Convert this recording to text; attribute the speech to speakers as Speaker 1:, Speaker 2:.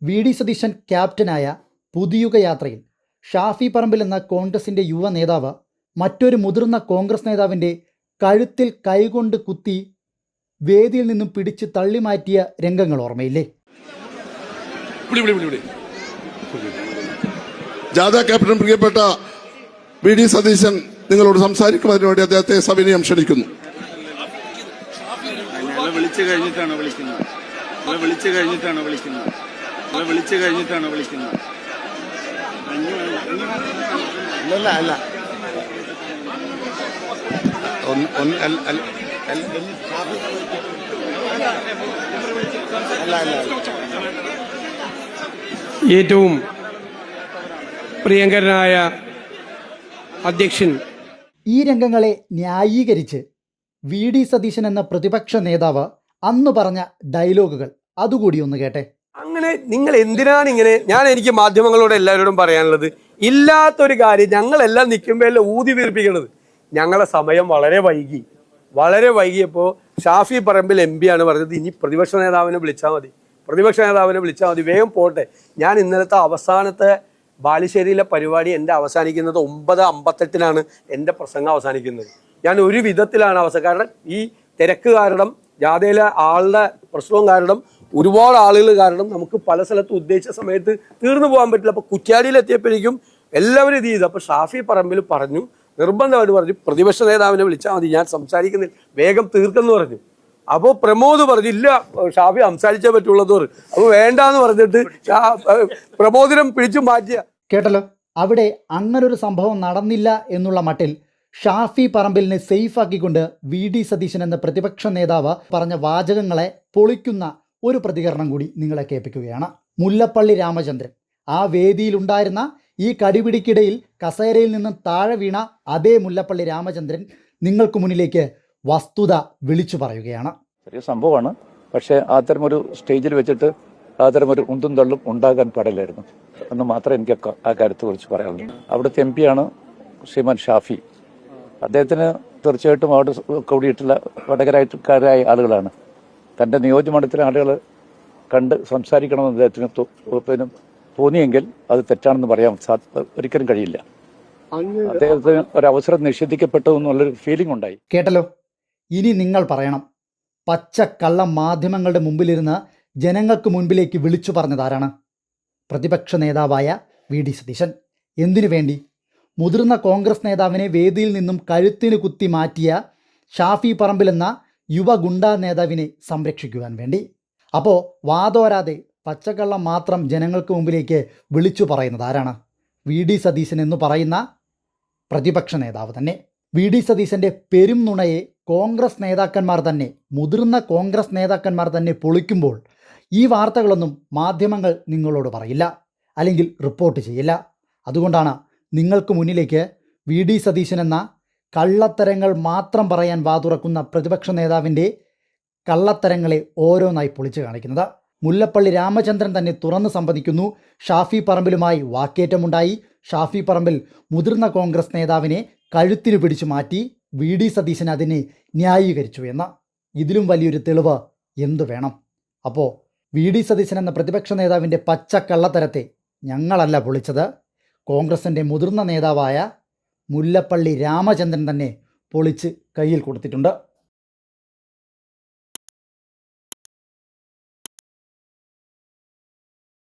Speaker 1: VD. Satheesan ക്യാപ്റ്റനായ പുതുയുഗ യാത്രയിൽ ഷാഫി പറമ്പിൽ എന്ന കോൺഗ്രസിൻ്റെ യുവ നേതാവ് മറ്റൊരു മുതിർന്ന കോൺഗ്രസ് നേതാവിൻ്റെ കഴുത്തിൽ കൈകൊണ്ട് കുത്തി വേദിയിൽ നിന്നും പിടിച്ച് തള്ളിമാറ്റിയ രംഗങ്ങൾ ഓർമ്മയില്ലേ?
Speaker 2: ജാഥ ക്യാപ്റ്റൻ പ്രിയപ്പെട്ട വി.ഡി. സതീശൻ നിങ്ങളോട് സംസാരിക്കുന്നതിന് വേണ്ടി അദ്ദേഹത്തെ സവിനയം ക്ഷണിക്കുന്നു.
Speaker 3: വിളിച്ചു കഴിഞ്ഞിട്ടാണ് വിളിക്കുന്നത്.
Speaker 2: അല്ല
Speaker 4: ഏറ്റവും പ്രിയങ്കരനായ അധ്യക്ഷൻ
Speaker 1: ഈ രംഗങ്ങളെ ന്യായീകരിച്ച് വി.ഡി. സതീശൻ എന്ന പ്രതിപക്ഷ നേതാവ് അന്ന് പറഞ്ഞ ഡയലോഗുകൾ അതുകൂടി ഒന്ന് കേട്ടെ.
Speaker 4: അങ്ങനെ നിങ്ങൾ എന്തിനാണ് ഇങ്ങനെ, എനിക്ക് മാധ്യമങ്ങളോട് എല്ലാവരോടും പറയാനുള്ളത്, ഇല്ലാത്തൊരു കാര്യം ഞങ്ങളെല്ലാം നിൽക്കുമ്പോഴല്ലേ ഊതി വീർപ്പിക്കണത്. ഞങ്ങളെ സമയം വളരെ വൈകിയപ്പോൾ ഷാഫി പറമ്പിൽ MP ആണ് പറഞ്ഞത്, ഇനി പ്രതിപക്ഷ നേതാവിനെ വിളിച്ചാൽ മതി, വേഗം പോട്ടെ. ഞാൻ ഇന്നലത്തെ അവസാനത്തെ ബാലുശ്ശേരിയിലെ പരിപാടി എൻ്റെ അവസാനിക്കുന്നത് 9:58 എൻ്റെ പ്രസംഗം അവസാനിക്കുന്നത്. ഞാൻ ഒരു വിധത്തിലാണ് കാരണം ഈ തിരക്ക് കാരണം, ജാഥയിലെ ആളുടെ പ്രശ്നവും കാരണം, ഒരുപാട് ആളുകൾ കാരണം നമുക്ക് പല സ്ഥലത്തും ഉദ്ദേശിച്ച സമയത്ത് തീർന്നു പോകാൻ പറ്റില്ല. അപ്പോൾ കുറ്റ്യാടിയിലെത്തിയപ്പോഴേക്കും എല്ലാവരും ഇത് ചെയ്തു. അപ്പോൾ ഷാഫി പറമ്പിൽ പറഞ്ഞു, നിർബന്ധമായിട്ട് പറഞ്ഞു, പ്രതിപക്ഷ നേതാവിനെ വിളിച്ചാൽ മതി, ഞാൻ സംസാരിക്കുന്നില്ല, വേഗം തീർക്കെന്ന് പറഞ്ഞു. അപ്പോൾ പ്രമോദ് പറഞ്ഞു, ഇല്ല ഷാഫി സംസാരിച്ചേ പറ്റുള്ളത് പറഞ്ഞു. അപ്പോൾ വേണ്ടാന്ന് പറഞ്ഞിട്ട് പ്രമോദിനം പിടിച്ചു മാറ്റിയ.
Speaker 1: കേട്ടല്ലോ, അവിടെ അങ്ങനൊരു സംഭവം നടന്നില്ല എന്നുള്ള മട്ടിൽ ഷാഫി പറമ്പിലിനെ സേഫ് ആക്കിക്കൊണ്ട് വി.ഡി. സതീശൻ എന്ന പ്രതിപക്ഷ നേതാവ് പറഞ്ഞ വാചകങ്ങളെ പൊളിക്കുന്ന ഒരു പ്രതികരണം കൂടി നിങ്ങളെ കേൾപ്പിക്കുകയാണ്. മുല്ലപ്പള്ളി രാമചന്ദ്രൻ ആ വേദിയിലുണ്ടായിരുന്ന ഈ കടിപിടിക്കിടയിൽ കസേരയിൽ നിന്നും താഴെ വീണ അതേ മുല്ലപ്പള്ളി രാമചന്ദ്രൻ നിങ്ങൾക്ക് മുന്നിലേക്ക് വസ്തുത വിളിച്ചു പറയുകയാണ്.
Speaker 5: ചെറിയ സംഭവമാണ്, പക്ഷേ അത്തരമൊരു സ്റ്റേജിൽ വെച്ചിട്ട് അത്തരമൊരു ഉന്തും തള്ളും ഉണ്ടാകാൻ പാടില്ലായിരുന്നു എന്ന് മാത്രമേ എനിക്ക് ആ കാര്യത്തെ കുറിച്ച് പറയാനുള്ളൂ. അവിടുത്തെ MP ആണ് ശ്രീമാൻ ഷാഫി. അദ്ദേഹത്തിന് തീർച്ചയായിട്ടും അവിടെ കൂടിയിട്ടുള്ള വടകരക്കാരായ ആളുകളാണ്. തൻ്റെ നിയോജകമണ്ഡലത്തിലെ ആളുകൾ കണ്ട് സംസാരിക്കണമെന്ന് അദ്ദേഹത്തിന് തോന്നിയെങ്കിൽ അത് തെറ്റാണെന്ന് പറയാൻ ഒരിക്കലും കഴിയില്ല. അദ്ദേഹത്തിന് ഒരവസരം നിഷേധിക്കപ്പെട്ടു എന്നുള്ളൊരു ഫീലിംഗ് ഉണ്ടായി.
Speaker 1: കേട്ടല്ലോ, ഇനി നിങ്ങൾ പറയണം, പച്ചക്കള്ള മാധ്യമങ്ങളുടെ മുമ്പിലിരുന്ന് ജനങ്ങൾക്ക് മുൻപിലേക്ക് വിളിച്ചു പറഞ്ഞതാരാണ്? പ്രതിപക്ഷ നേതാവായ വി.ഡി. സതീശൻ. എന്തിനു വേണ്ടി? മുതിർന്ന കോൺഗ്രസ് നേതാവിനെ വേദിയിൽ നിന്നും കഴുത്തിന് കുത്തി മാറ്റിയ ഷാഫി പറമ്പിൽ എന്ന യുവ ഗുണ്ടാ നേതാവിനെ സംരക്ഷിക്കുവാൻ വേണ്ടി. അപ്പോൾ വാതോരാതെ പച്ചക്കള്ളം മാത്രം ജനങ്ങൾക്ക് മുമ്പിലേക്ക് വിളിച്ചു പറയുന്നത് ആരാണ്? വി.ഡി. സതീശൻ എന്ന് പറയുന്ന പ്രതിപക്ഷ നേതാവ് തന്നെ. വി.ഡി. സതീശൻ്റെ പെരും നുണയെ കോൺഗ്രസ് നേതാക്കന്മാർ തന്നെ, മുതിർന്ന കോൺഗ്രസ് നേതാക്കന്മാർ തന്നെ പൊളിക്കുമ്പോൾ ഈ വാർത്തകളൊന്നും മാധ്യമങ്ങൾ നിങ്ങളോട് പറയില്ല, അല്ലെങ്കിൽ റിപ്പോർട്ട് ചെയ്യില്ല. അതുകൊണ്ടാണ് നിങ്ങൾക്ക് മുന്നിലേക്ക് വി.ഡി. സതീശൻ എന്ന കള്ളത്തരങ്ങൾ മാത്രം പറയാൻ വാതുറക്കുന്ന പ്രതിപക്ഷ നേതാവിൻ്റെ കള്ളത്തരങ്ങളെ ഓരോന്നായി പൊളിച്ചു കാണിക്കുന്നത്. മുല്ലപ്പള്ളി രാമചന്ദ്രൻ തന്നെ തുറന്ന് സമ്മതിക്കുന്നു, ഷാഫി പറമ്പിലുമായി വാക്കേറ്റമുണ്ടായി, ഷാഫി പറമ്പിൽ മുതിർന്ന കോൺഗ്രസ് നേതാവിനെ കഴുത്തിന് പിടിച്ചു മാറ്റി, വി.ഡി. സതീശൻ അതിനെ ന്യായീകരിച്ചു എന്ന്. ഇതിലും വലിയൊരു തെളിവ് എന്തു വേണം? അപ്പോൾ വി.ഡി. സതീശൻ എന്ന പ്രതിപക്ഷ നേതാവിൻ്റെ പച്ചക്കള്ളത്തരത്തെ ഞങ്ങളല്ല പൊളിച്ചത്, കോൺഗ്രസിൻ്റെ മുതിർന്ന നേതാവായ മുല്ലപ്പള്ളി രാമചന്ദ്രൻ തന്നെ പൊളിച്ച് കയ്യിൽ കൊടുത്തിട്ടുണ്ട്.